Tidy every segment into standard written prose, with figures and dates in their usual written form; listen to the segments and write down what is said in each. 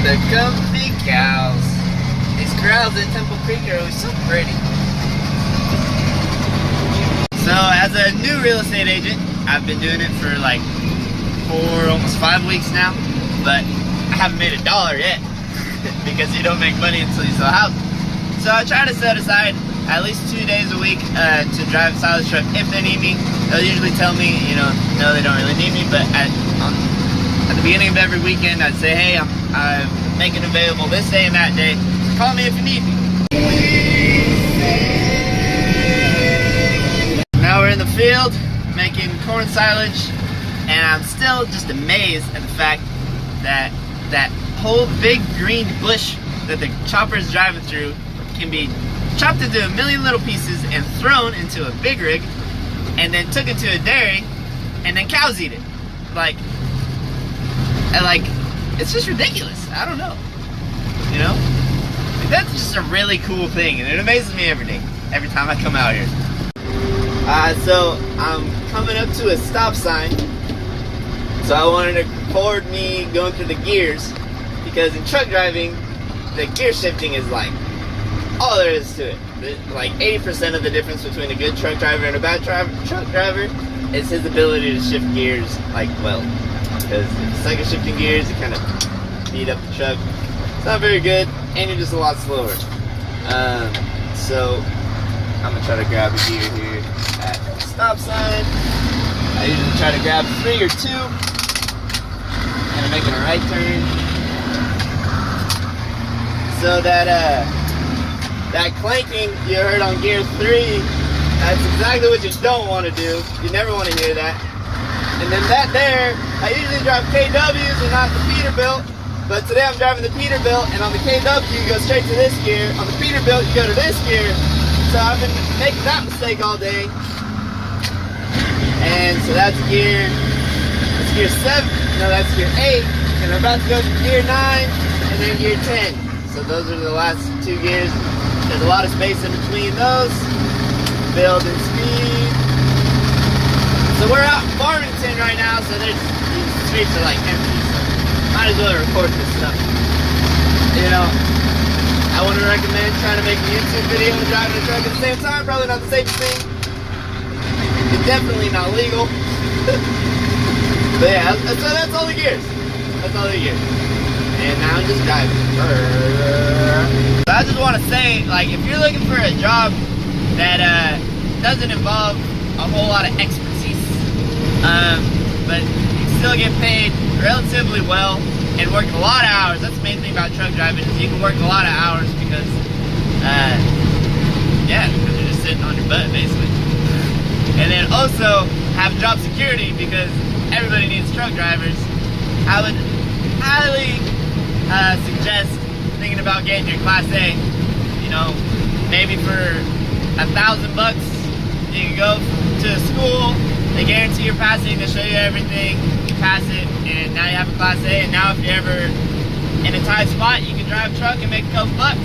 The comfy cows. These corrals in Temple Creek are always so pretty. So as a new real estate agent, I've been doing it for like almost 5 weeks now, but I haven't made $1 yet because you don't make money until you sell houses. So I try to set aside at least 2 days a week to drive a silage truck if they need me. They'll usually tell me, you know, no, they don't really need me, but at the beginning of every weekend, I'd say, hey, I'm making available this day and that day. Call me if you need me. Now we're in the field making corn silage, and I'm still just amazed at the fact that that whole big green bush that the chopper is driving through can be chopped into a million little pieces and thrown into a big rig and then took it to a dairy and then cows eat it. Like, it's just ridiculous. I don't know. You know? Like, that's just a really cool thing, and it amazes me every day, every time I come out here. So I'm coming up to a stop sign. So I wanted to record me going through the gears, because in truck driving, the gear shifting is like all there is to it. Like 80% of the difference between a good truck driver and a bad truck driver is his ability to shift gears like well. Because if you suck at shifting gears, you kind of beat up the truck. It's not very good, and you're just a lot slower. So I'm gonna try to grab a gear here at the stop sign. I usually try to grab 3 or 2, and I'm making a right turn. So that clanking you heard on gear 3, that's exactly what you don't want to do. You never want to hear that. And then that there, I usually drive KWs and not the Peterbilt, but today I'm driving the Peterbilt, and on the KW you go straight to this gear, on the Peterbilt you go to this gear. So I've been making that mistake all day. And so that's gear 7, no, that's gear 8, and I'm about to go to gear 9 and then gear 10. So those are the last 2 gears. There's a lot of space in between those. Building speed. So we're out in Farmington right now, so these streets are like empty, so might as well record this stuff. You know, I wouldn't recommend trying to make a YouTube video and driving a truck at the same time. Probably not the safest thing. It's definitely not legal. But yeah, so that's all the gears. That's all the gears. And now I'm just driving. So I just want to say, like, if you're looking for a job that doesn't involve a whole lot of expertise, but you still get paid relatively well and work a lot of hours. That's the main thing about truck driving, is you can work a lot of hours because, because you're just sitting on your butt, basically. And then also have job security, because everybody needs truck drivers. I would highly suggest thinking about getting your Class A. You know, maybe for $1,000 you can go to a school, they guarantee you're passing, they show you everything, you pass it, and now you have a Class A. And now if you're ever in a tight spot, you can drive a truck and make a couple bucks.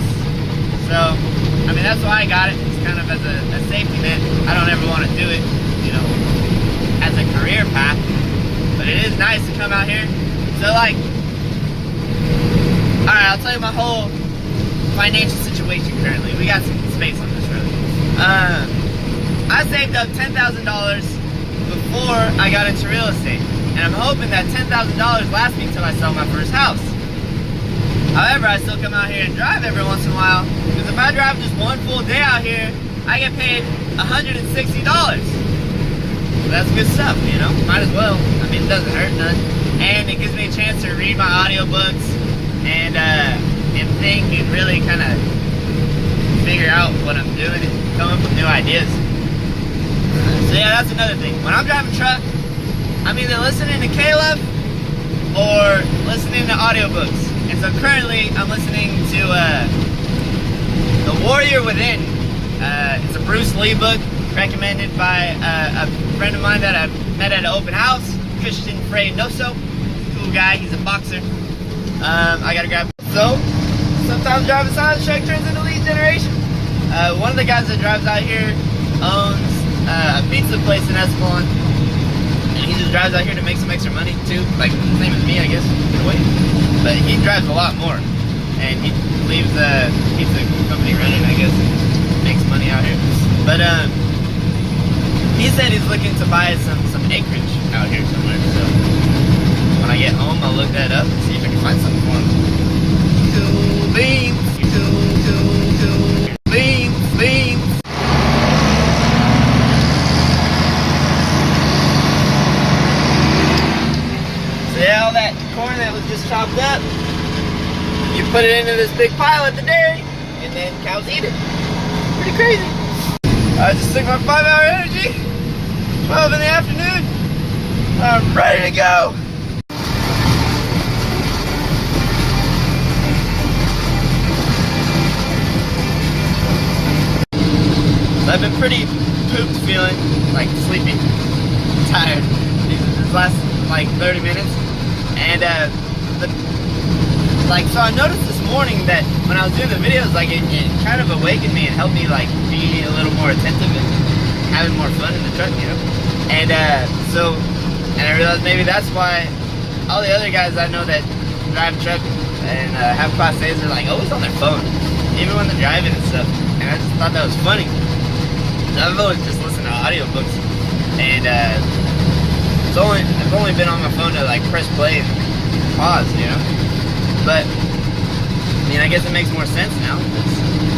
So, I mean, that's why I got it. It's kind of as a safety net. I don't ever want to do it, you know, as a career path, but it is nice to come out here. So, like, alright, I'll tell you my whole financial situation currently. We got some space on this road. I saved up $10,000 before I got into real estate, and I'm hoping that $10,000 lasts me until I sell my first house. However, I still come out here and drive every once in a while, because if I drive just one full day out here, I get paid $160. So that's good stuff, you know? Might as well. I mean, it doesn't hurt none. And it gives me a chance to read my audiobooks and think and really kind of figure out what I'm doing and come up with new ideas. So yeah, that's another thing. When I'm driving a truck, I'm either listening to CALLME or listening to audiobooks. And so currently, I'm listening to The Warrior Within. It's a Bruce Lee book recommended by a friend of mine that I met at an open house, Christian Freynoso. Cool guy, he's a boxer. I gotta grab. So, sometimes driving a silage truck turns into lead generation. One of the guys that drives out here owns a pizza place in Escalon, and he's just drives out here to make some extra money too, like same as me, I guess, in a way. But he drives a lot more, and he keeps the company running, I guess, and makes money out here. But he said he's looking to buy some acreage out here somewhere. So when I get home, I'll look that up and see if I can find something for him. Cool beans, cool beans. Yeah, all that corn that was just chopped up, you put it into this big pile at the dairy, and then cows eat it. Pretty crazy. I just took my 5-hour energy, 12 in the afternoon. I'm ready to go. I've been pretty pooped feeling, like sleepy, tired these last like 30 minutes. And so I noticed this morning that when I was doing the videos, like it kind of awakened me and helped me like be a little more attentive and having more fun in the truck, you know. And I realized maybe that's why all the other guys I know that drive truck and have Class A's are like always on their phone, even when they're driving and stuff. And I just thought that was funny. I've always just listened to audiobooks, and I've only been on my phone to like press play and pause, you know. But I mean, I guess it makes more sense now.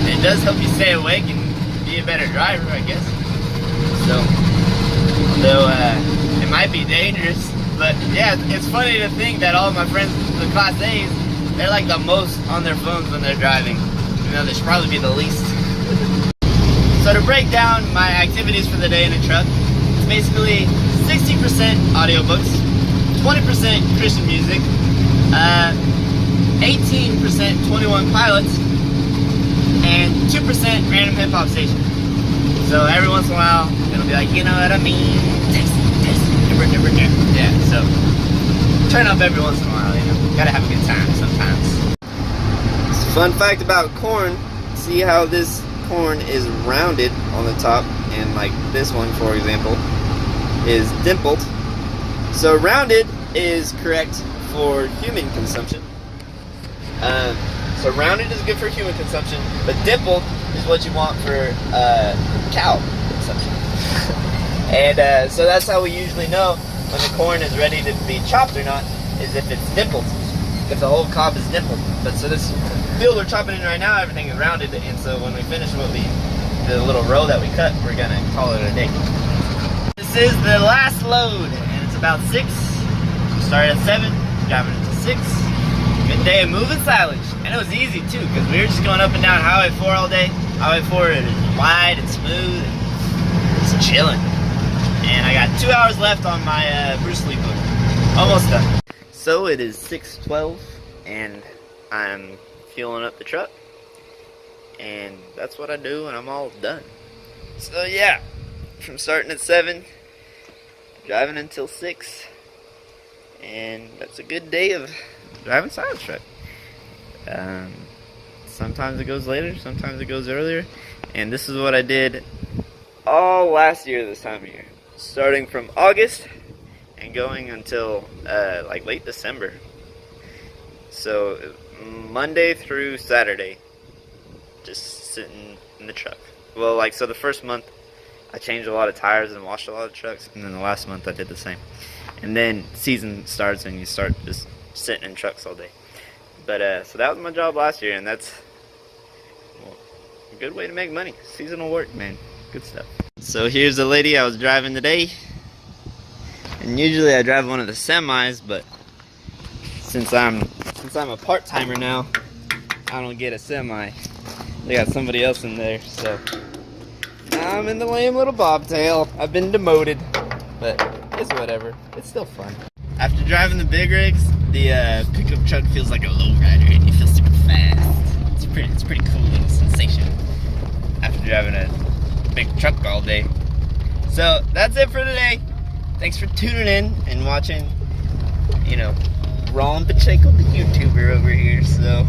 It does help you stay awake and be a better driver, I guess. So, although it might be dangerous, but yeah, it's funny to think that all of my friends, the Class A's, they're like the most on their phones when they're driving. You know, they should probably be the least. So to break down my activities for the day in a truck, it's basically 60% audiobooks, 20% Christian music, 18% 21 Pilots, and 2% random hip hop station. So every once in a while, it'll be like, you know what I mean? Yeah, so turn up every once in a while, you know. Gotta have a good time sometimes. It's a fun fact about corn. See how this corn is rounded on the top, and like this one, for example, is dimpled. So rounded is correct for human consumption. So rounded is good for human consumption, but dimpled is what you want for cow consumption. And so that's how we usually know when the corn is ready to be chopped or not, is if it's dimpled, if the whole cob is dimpled. But so this field we're chopping in right now, everything is rounded, and so when we finish the little row that we cut, we're gonna call it a day. This is the last load, and it's about 6. We started at 7, driving it to 6. Good day of moving silage, and it was easy too, because we were just going up and down Highway 4 all day. Highway 4 is wide and smooth, and just chilling. And I got 2 hours left on my Bruce Lee book. Almost done. So it is 6:12, and I'm fueling up the truck, and that's what I do when I'm all done. So yeah, from starting at 7, driving until 6, and that's a good day of driving silage truck. Sometimes it goes later, sometimes it goes earlier, and this is what I did all last year this time of year, starting from August and going until like late December. So Monday through Saturday, just sitting in the truck. Well, like, so the first month I changed a lot of tires and washed a lot of trucks, and then the last month I did the same. And then season starts and you start just sitting in trucks all day. But so that was my job last year, and that's, well, a good way to make money. Seasonal work, man. Good stuff. So here's the lady I was driving today. And usually I drive one of the semis, but since I'm a part-timer now, I don't get a semi. They got somebody else in there, so now I'm in the lame little bobtail. I've been demoted, but it's whatever. It's still fun. After driving the big rigs, the pickup truck feels like a lowrider, and you feel super fast. It's pretty cool little sensation after driving a big truck all day. So that's it for today. Thanks for tuning in and watching, you know, Rolland Pacheco, the YouTuber over here. So